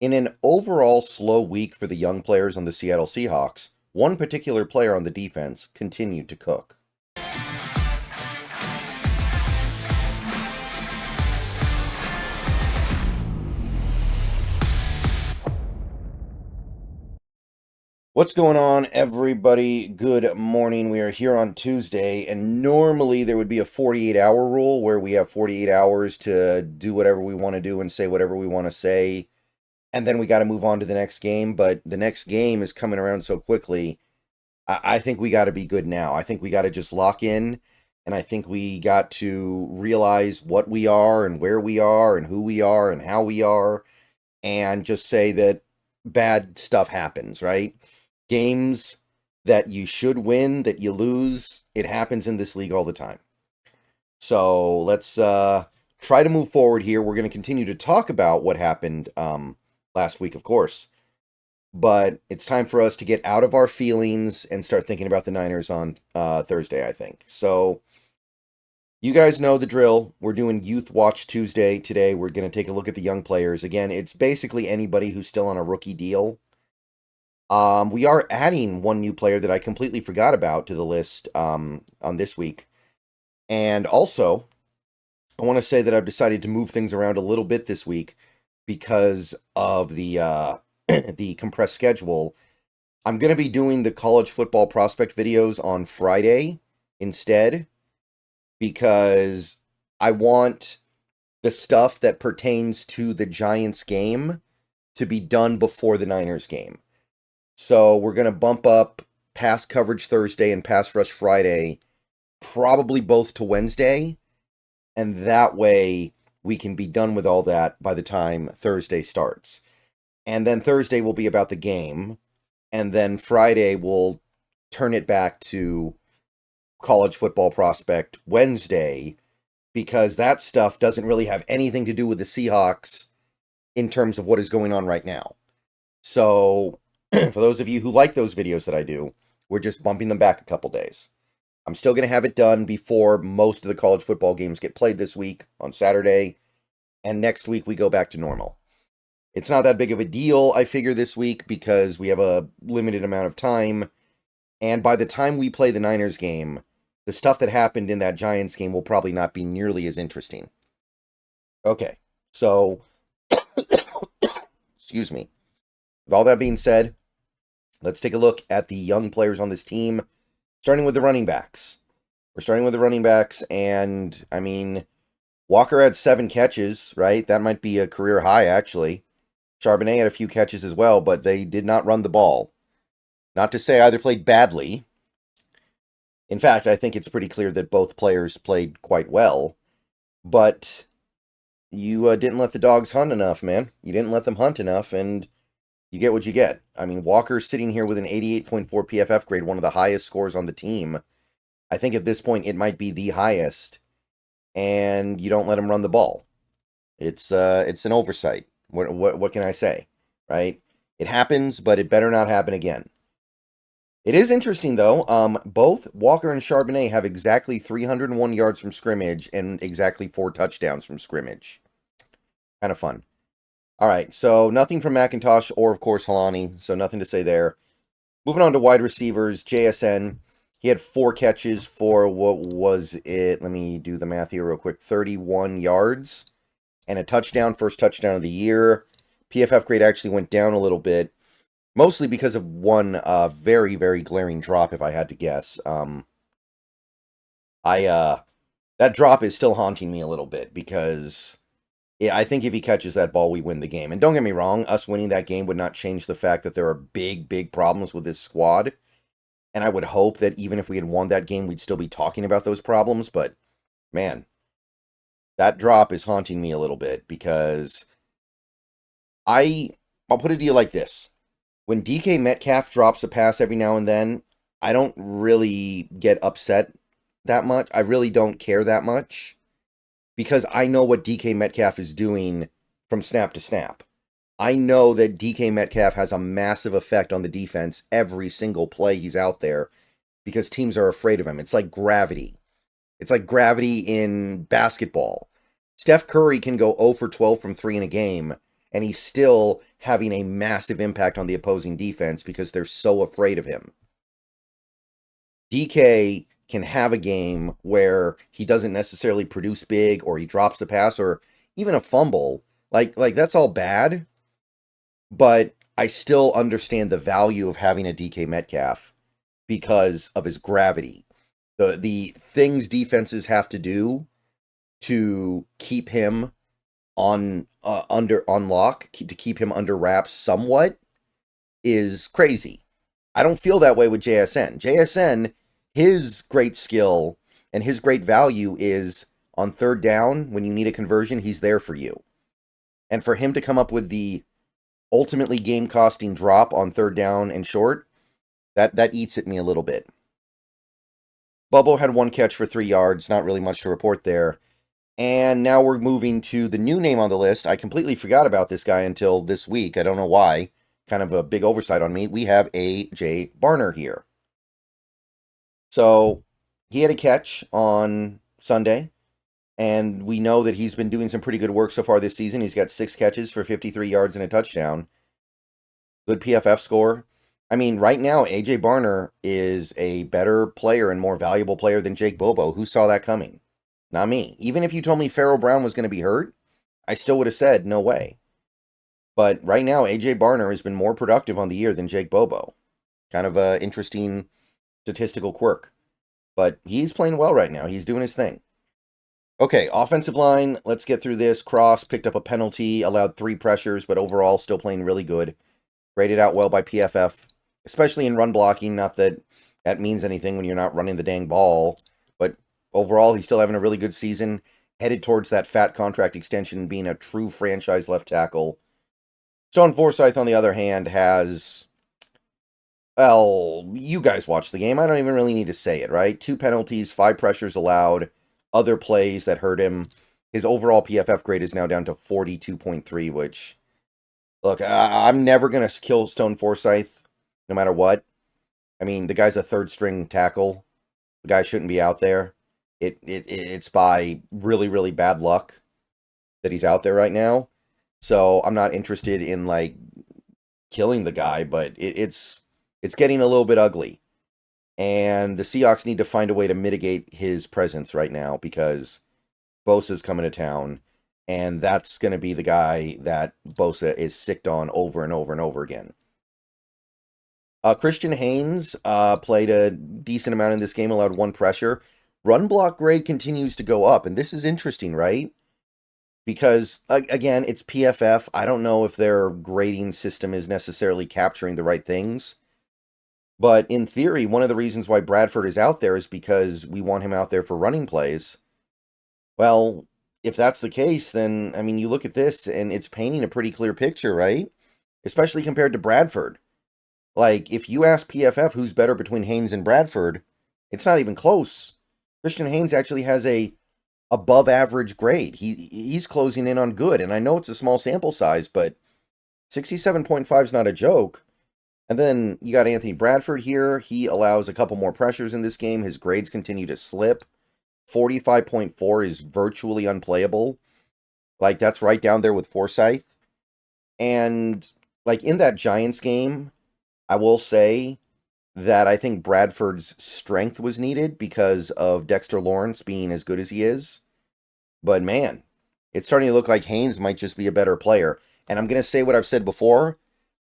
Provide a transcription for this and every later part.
In an overall slow week for the young players on the Seattle Seahawks, one particular player on the defense continued to cook. What's going on, everybody? Good morning. We are here on Tuesday, and normally there would be a 48-hour rule where we have 48 hours to do whatever we want to do and say whatever we want to say, and then we got to move on to the next game. But the next game is coming around so quickly. I think we got to be good now. I think we got to just lock in, and I think we got to realize what we are and where we are and who we are and how we are, and just say that bad stuff happens, right? Games that you should win, that you lose, it happens in this league all the time. So let's try to move forward here. We're going to continue to talk about what happened last week, of course. But it's time for us to get out of our feelings and start thinking about the Niners on Thursday, I think. So you guys know the drill. We're doing Youth Watch Tuesday today. We're going to take a look at the young players. Again, it's basically anybody who's still on a rookie deal. We are adding one new player that I completely forgot about to the list on this week. And also, I want to say that I've decided to move things around a little bit this week because of the the compressed schedule. I'm going to be doing the college football prospect videos on Friday instead because I want the stuff that pertains to the Giants game to be done before the Niners game. So we're going to bump up pass coverage Thursday and pass rush Friday, probably both to Wednesday. And that way we can be done with all that by the time Thursday starts. And then Thursday will be about the game. And then Friday we'll turn it back to college football prospect Wednesday, because that stuff doesn't really have anything to do with the Seahawks in terms of what is going on right now. So for those of you who like those videos that I do, we're just bumping them back a couple days. I'm still going to have it done before most of the college football games get played this week on Saturday, and next week we go back to normal. It's not that big of a deal, I figure, this week because we have a limited amount of time, and by the time we play the Niners game, the stuff that happened in that Giants game will probably not be nearly as interesting. Okay, so, excuse me. With all that being said, let's take a look at the young players on this team, starting with the running backs. We're starting with the running backs, and, I mean, Walker had 7 catches, right? That might be a career high, actually. Charbonnet had a few catches as well, but they did not run the ball. Not to say either played badly. In fact, I think it's pretty clear that both players played quite well, but you didn't let the dogs hunt enough, man. You didn't let them hunt enough, and you get what you get. I mean, Walker's sitting here with an 88.4 PFF grade, one of the highest scores on the team. I think at this point it might be the highest, and you don't let him run the ball. It's an oversight. What can I say, right? It happens, but it better not happen again. It is interesting, though. Both Walker and Charbonnet have exactly 301 yards from scrimmage and exactly 4 touchdowns from scrimmage. Kind of fun. All right, so nothing from McIntosh or, of course, Halani, so nothing to say there. Moving on to wide receivers, JSN. He had 4 catches for, what was it? Let me do the math here real quick. 31 yards and a touchdown, first touchdown of the year. PFF grade actually went down a little bit, mostly because of one very, very glaring drop, if I had to guess. That drop is still haunting me a little bit because I think if he catches that ball, we win the game. And don't get me wrong, us winning that game would not change the fact that there are big, big problems with this squad. And I would hope that even if we had won that game, we'd still be talking about those problems. But, man, that drop is haunting me a little bit because I'll put it to you like this. When DK Metcalf drops a pass every now and then, I don't really get upset that much. I really don't care that much because I know what DK Metcalf is doing from snap to snap. I know that DK Metcalf has a massive effect on the defense every single play he's out there because teams are afraid of him. It's like gravity. It's like gravity in basketball. Steph Curry can go 0 for 12 from 3 in a game, and he's still having a massive impact on the opposing defense because they're so afraid of him. DK can have a game where he doesn't necessarily produce big, or he drops a pass, or even a fumble. Like that's all bad, but I still understand the value of having a DK Metcalf because of his gravity. The things defenses have to do to keep him on lock, to keep him under wraps somewhat, is crazy. I don't feel that way with JSN. JSN, his great skill and his great value is on third down, when you need a conversion, he's there for you. And for him to come up with the ultimately game-costing drop on third down and short, that eats at me a little bit. Bubbo had 1 catch for 3 yards, not really much to report there. And now we're moving to the new name on the list. I completely forgot about this guy until this week. I don't know why. Kind of a big oversight on me. We have AJ Barner here. So he had a catch on Sunday, and we know that he's been doing some pretty good work so far this season. He's got 6 catches for 53 yards and a touchdown. Good PFF score. I mean, right now, AJ Barner is a better player and more valuable player than Jake Bobo. Who saw that coming? Not me. Even if you told me Pharaoh Brown was going to be hurt, I still would have said, no way. But right now, AJ Barner has been more productive on the year than Jake Bobo. Kind of an interesting statistical quirk. But he's playing well right now. He's doing his thing. Okay, offensive line, let's get through this. Cross picked up a penalty, allowed 3 pressures, but overall still playing really good. Graded out well by PFF, especially in run blocking. Not that that means anything when you're not running the dang ball, but overall, he's still having a really good season, headed towards that fat contract extension, being a true franchise left tackle. Stone Forsythe, on the other hand, has, well, you guys watch the game. I don't even really need to say it, right? 2 penalties, 5 pressures allowed, other plays that hurt him. His overall PFF grade is now down to 42.3, which, look, I'm never going to kill Stone Forsythe, no matter what. I mean, the guy's a third-string tackle. The guy shouldn't be out there. It's by really, really bad luck that he's out there right now. So I'm not interested in, like, killing the guy, but it's getting a little bit ugly. And the Seahawks need to find a way to mitigate his presence right now, because Bosa's coming to town, and that's going to be the guy that Bosa is sicked on over and over and over again. Christian Haynes played a decent amount in this game, allowed 1 pressure. Run block grade continues to go up, and this is interesting, right? Because, again, it's PFF. I don't know if their grading system is necessarily capturing the right things. But in theory, one of the reasons why Bradford is out there is because we want him out there for running plays. Well, if that's the case, then, I mean, you look at this, and it's painting a pretty clear picture, right? Especially compared to Bradford. Like, if you ask PFF who's better between Haynes and Bradford, it's not even close. Christian Haynes actually has a above average grade. He's closing in on good, and I know it's a small sample size, but 67.5 is not a joke. And then you got Anthony Bradford here. He allows a couple more pressures in this game. His grades continue to slip. 45.4 is virtually unplayable. Like, that's right down there with Forsythe. And, like, in that Giants game, I will say that I think Bradford's strength was needed because of Dexter Lawrence being as good as he is. But, man, it's starting to look like Haynes might just be a better player. And I'm going to say what I've said before.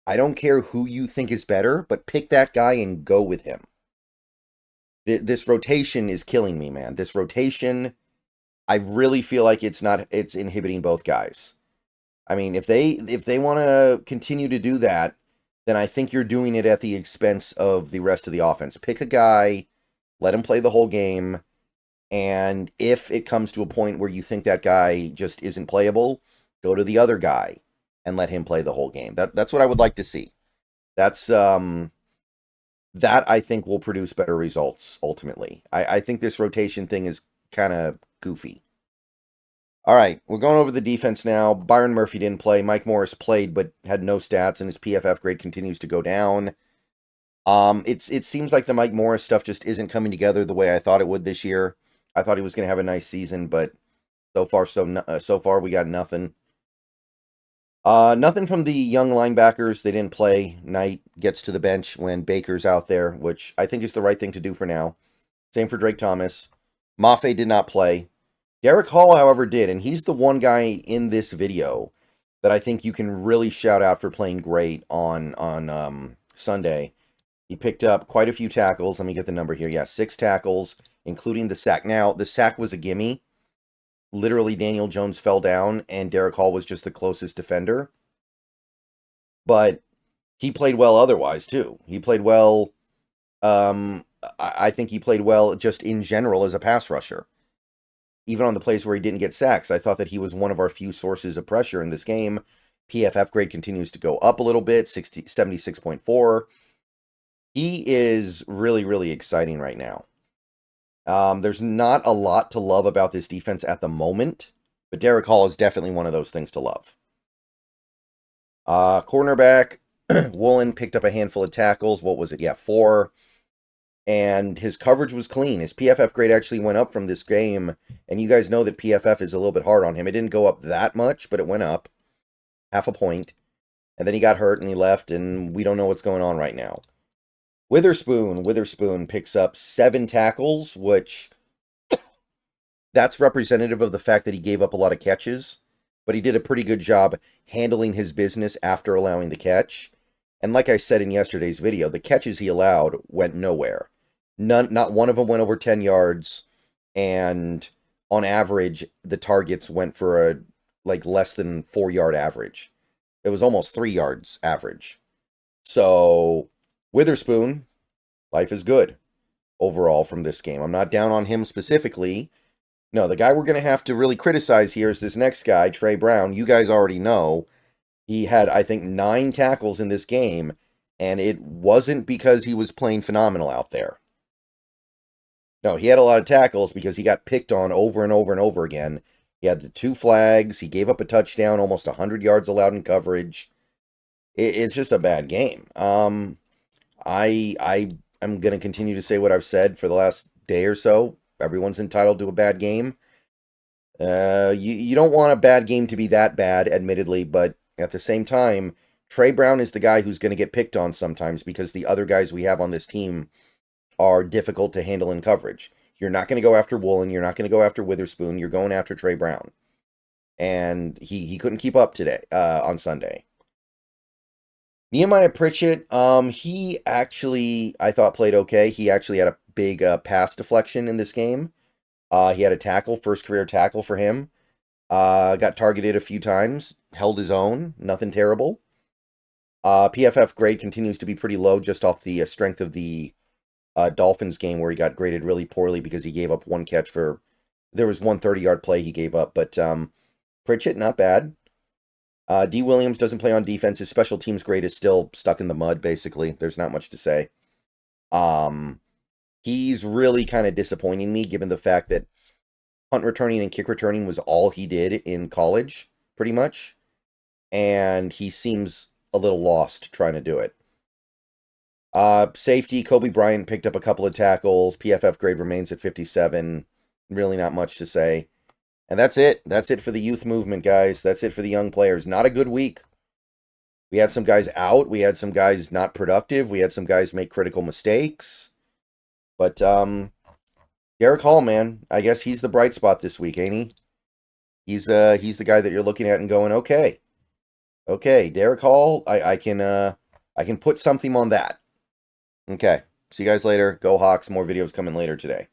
I don't care who you think is better, but pick that guy and go with him. This rotation is killing me, man. This rotation, I really feel like it's inhibiting both guys. I mean, if they want to continue to do that, then I think you're doing it at the expense of the rest of the offense. Pick a guy, let him play the whole game, and if it comes to a point where you think that guy just isn't playable, go to the other guy and let him play the whole game. That's what I would like to see. That's that I think will produce better results ultimately. I think this rotation thing is kind of goofy. All right, we're going over the defense now. Byron Murphy didn't play. Mike Morris played but had no stats, and his PFF grade continues to go down. It seems like the Mike Morris stuff just isn't coming together the way I thought it would this year. I thought he was going to have a nice season, but so far we got nothing. Nothing from the young linebackers. They didn't play. Knight gets to the bench when Baker's out there, which I think is the right thing to do for now. Same for Drake Thomas. Mafe did not play. Derek Hall, however, did, and he's the one guy in this video that I think you can really shout out for playing great on Sunday. He picked up quite a few tackles. Let me get the number here. Yeah, 6 tackles, including the sack. Now, the sack was a gimme. Literally, Daniel Jones fell down, and Derek Hall was just the closest defender. But he played well otherwise, too. He played well. I think he played well just in general as a pass rusher. Even on the plays where he didn't get sacks, I thought that he was one of our few sources of pressure in this game. PFF grade continues to go up a little bit, 76.4. He is really, really exciting right now. There's not a lot to love about this defense at the moment, but Derek Hall is definitely one of those things to love. Cornerback, Woolen picked up a handful of tackles. What was it? Yeah, 4. And his coverage was clean. His PFF grade actually went up from this game, and you guys know that PFF is a little bit hard on him. It didn't go up that much, but it went up half a point. And then he got hurt and he left, and we don't know what's going on right now. Witherspoon picks up 7 tackles, which that's representative of the fact that he gave up a lot of catches, but he did a pretty good job handling his business after allowing the catch. And like I said in yesterday's video, the catches he allowed went nowhere. Not one of them went over 10 yards, and on average, the targets went for a less than 4-yard average. It was almost 3 yards average. So Witherspoon, life is good overall from this game. I'm not down on him specifically. No, the guy we're going to have to really criticize here is this next guy, Trey Brown. You guys already know. He had, I think, 9 tackles in this game, and it wasn't because he was playing phenomenal out there. No, he had a lot of tackles because he got picked on over and over and over again. He had the 2 flags. He gave up a touchdown, almost 100 yards allowed in coverage. It's just a bad game. I am going to continue to say what I've said for the last day or so. Everyone's entitled to a bad game. You don't want a bad game to be that bad, admittedly, but at the same time, Trey Brown is the guy who's going to get picked on sometimes because the other guys we have on this team are difficult to handle in coverage. You're not going to go after Woolen. You're not going to go after Witherspoon. You're going after Trey Brown. And he couldn't keep up today, on Sunday. Nehemiah Pritchett, he actually, I thought, played okay. He actually had a big pass deflection in this game. He had a tackle, first career tackle for him. Got targeted a few times, held his own, nothing terrible. PFF grade continues to be pretty low just off the strength of the Dolphins game where he got graded really poorly because he gave up 1 catch for, there was 1 30-yard play he gave up, but Pritchett, not bad. D. Williams doesn't play on defense. His special teams grade is still stuck in the mud, basically. There's not much to say. He's really kind of disappointing me, given the fact that punt returning and kick returning was all he did in college, pretty much. And he seems a little lost trying to do it. Safety, Kobe Bryant picked up a couple of tackles. PFF grade remains at 57. Really not much to say. And that's it. That's it for the youth movement, guys. That's it for the young players. Not a good week. We had some guys out. We had some guys not productive. We had some guys make critical mistakes. But Derek Hall, man, I guess he's the bright spot this week, ain't he? He's the guy that you're looking at and going, okay, Derek Hall, I can put something on that. Okay, see you guys later. Go Hawks. More videos coming later today.